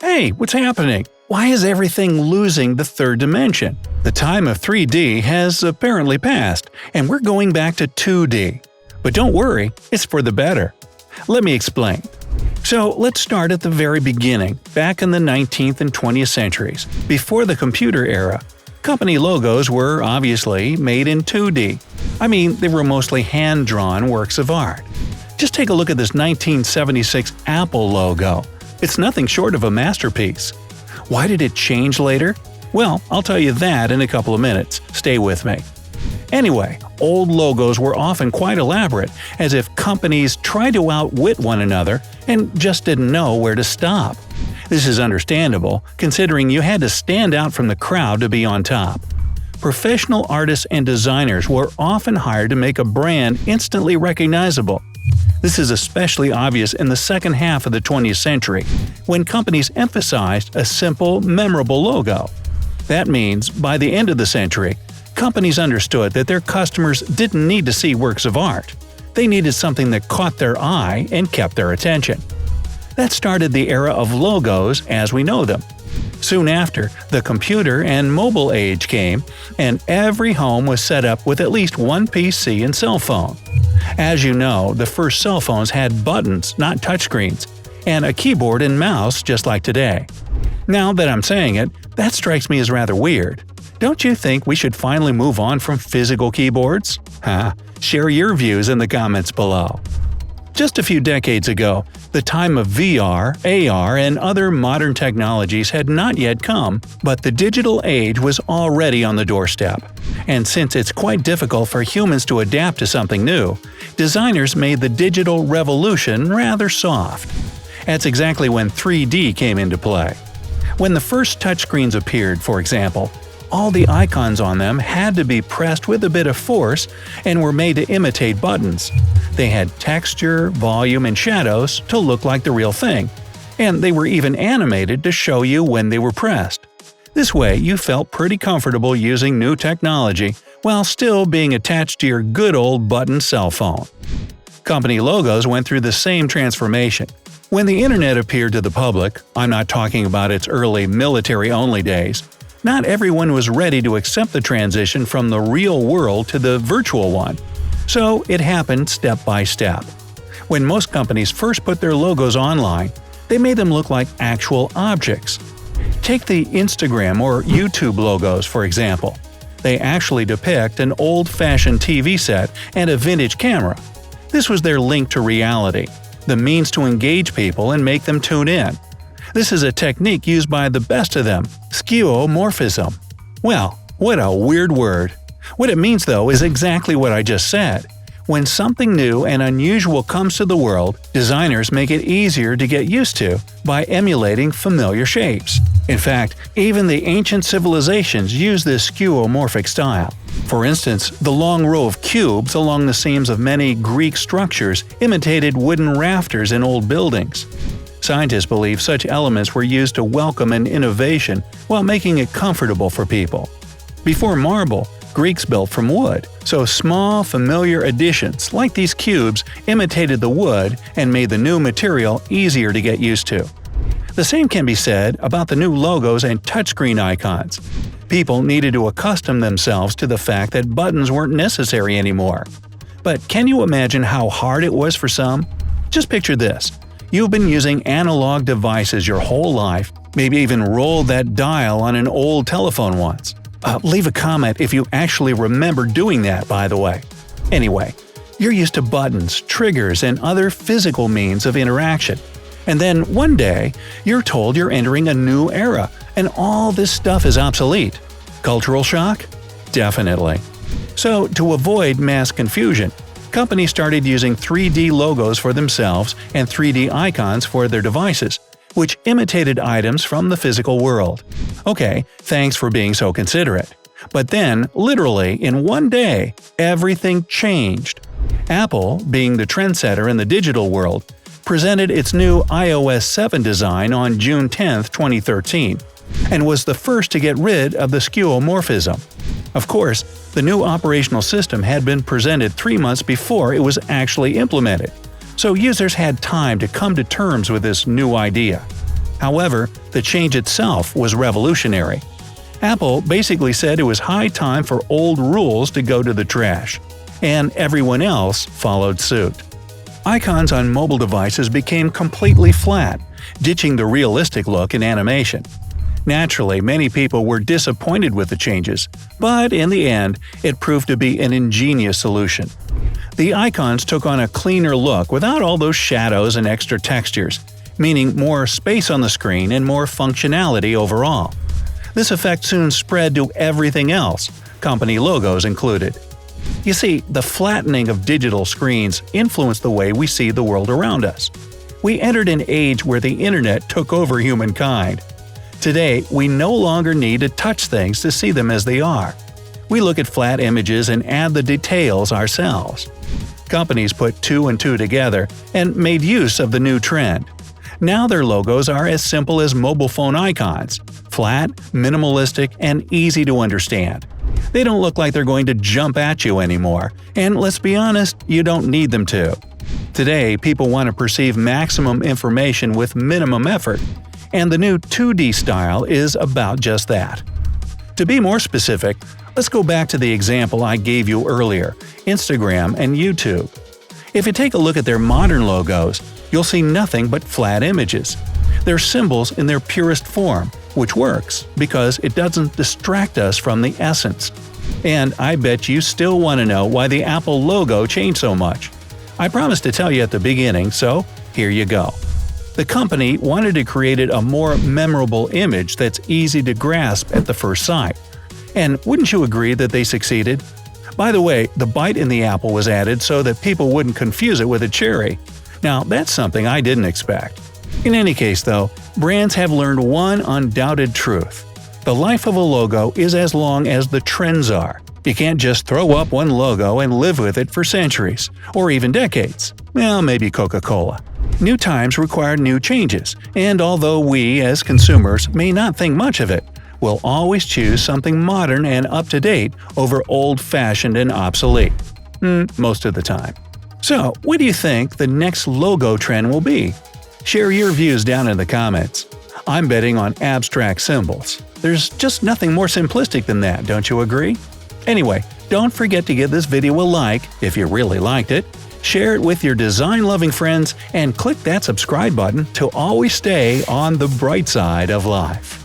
Hey, what's happening? Why is everything losing the third dimension? The time of 3D has apparently passed, and we're going back to 2D. But don't worry, it's for the better. Let me explain. So let's start at the very beginning, back in the 19th and 20th centuries, before the computer era. Company logos were obviously made in 2D. I mean, they were mostly hand-drawn works of art. Just take a look at this 1976 Apple logo. It's nothing short of a masterpiece. Why did it change later? Well, I'll tell you that in a couple of minutes. Stay with me. Anyway, old logos were often quite elaborate, as if companies tried to outwit one another and just didn't know where to stop. This is understandable, considering you had to stand out from the crowd to be on top. Professional artists and designers were often hired to make a brand instantly recognizable. This is especially obvious in the second half of the 20th century, when companies emphasized a simple, memorable logo. That means, by the end of the century, companies understood that their customers didn't need to see works of art. They needed something that caught their eye and kept their attention. That started the era of logos as we know them. Soon after, the computer and mobile age came, and every home was set up with at least one PC and cell phone. As you know, the first cell phones had buttons, not touchscreens, and a keyboard and mouse just like today. Now that I'm saying it, that strikes me as rather weird. Don't you think we should finally move on from physical keyboards? Share your views in the comments below. Just a few decades ago, the time of VR, AR, and other modern technologies had not yet come, but the digital age was already on the doorstep. And since it's quite difficult for humans to adapt to something new, designers made the digital revolution rather soft. That's exactly when 3D came into play. When the first touchscreens appeared, for example, all the icons on them had to be pressed with a bit of force and were made to imitate buttons. They had texture, volume, and shadows to look like the real thing, and they were even animated to show you when they were pressed. This way, you felt pretty comfortable using new technology while still being attached to your good old button cell phone. Company logos went through the same transformation. When the internet appeared to the public, I'm not talking about its early military-only days, not everyone was ready to accept the transition from the real world to the virtual one. So it happened step by step. When most companies first put their logos online, they made them look like actual objects. Take the Instagram or YouTube logos, for example. They actually depict an old-fashioned TV set and a vintage camera. This was their link to reality, the means to engage people and make them tune in. This is a technique used by the best of them, skeuomorphism. Well, what a weird word. What it means, though, is exactly what I just said. When something new and unusual comes to the world, designers make it easier to get used to by emulating familiar shapes. In fact, even the ancient civilizations used this skeuomorphic style. For instance, the long row of cubes along the seams of many Greek structures imitated wooden rafters in old buildings. Scientists believe such elements were used to welcome an innovation while making it comfortable for people. Before marble, Greeks built from wood, so small, familiar additions like these cubes imitated the wood and made the new material easier to get used to. The same can be said about the new logos and touchscreen icons. People needed to accustom themselves to the fact that buttons weren't necessary anymore. But can you imagine how hard it was for some? Just picture this. You've been using analog devices your whole life, maybe even rolled that dial on an old telephone once. Leave a comment if you actually remember doing that, by the way. Anyway, you're used to buttons, triggers, and other physical means of interaction. And then one day, you're told you're entering a new era, and all this stuff is obsolete. Cultural shock? Definitely. So, to avoid mass confusion, companies started using 3D logos for themselves and 3D icons for their devices, which imitated items from the physical world. Okay, thanks for being so considerate. But then, literally, in one day, everything changed. Apple, being the trendsetter in the digital world, presented its new iOS 7 design on June 10, 2013, and was the first to get rid of the skeuomorphism. Of course, the new operational system had been presented 3 months before it was actually implemented, so users had time to come to terms with this new idea. However, the change itself was revolutionary. Apple basically said it was high time for old rules to go to the trash, and everyone else followed suit. Icons on mobile devices became completely flat, ditching the realistic look in animation. Naturally, many people were disappointed with the changes, but in the end, it proved to be an ingenious solution. The icons took on a cleaner look without all those shadows and extra textures, meaning more space on the screen and more functionality overall. This effect soon spread to everything else, company logos included. You see, the flattening of digital screens influenced the way we see the world around us. We entered an age where the internet took over humankind. Today, we no longer need to touch things to see them as they are. We look at flat images and add the details ourselves. Companies put two and two together and made use of the new trend. Now their logos are as simple as mobile phone icons – flat, minimalistic, and easy to understand. They don't look like they're going to jump at you anymore, and let's be honest, you don't need them to. Today, people want to perceive maximum information with minimum effort, and the new 2D style is about just that. To be more specific, let's go back to the example I gave you earlier – Instagram and YouTube. If you take a look at their modern logos, you'll see nothing but flat images. They're symbols in their purest form, which works because it doesn't distract us from the essence. And I bet you still want to know why the Apple logo changed so much. I promised to tell you at the beginning, so here you go. The company wanted to create a more memorable image that's easy to grasp at the first sight. And wouldn't you agree that they succeeded? By the way, the bite in the apple was added so that people wouldn't confuse it with a cherry. Now, that's something I didn't expect. In any case, though, brands have learned one undoubted truth. The life of a logo is as long as the trends are. You can't just throw up one logo and live with it for centuries, or even decades. Well, maybe Coca-Cola. New times require new changes, and although we, as consumers, may not think much of it, we'll always choose something modern and up-to-date over old-fashioned and obsolete. Most of the time. So, what do you think the next logo trend will be? Share your views down in the comments. I'm betting on abstract symbols. There's just nothing more simplistic than that, don't you agree? Anyway, don't forget to give this video a like if you really liked it, share it with your design-loving friends, and click that subscribe button to always stay on the bright side of life.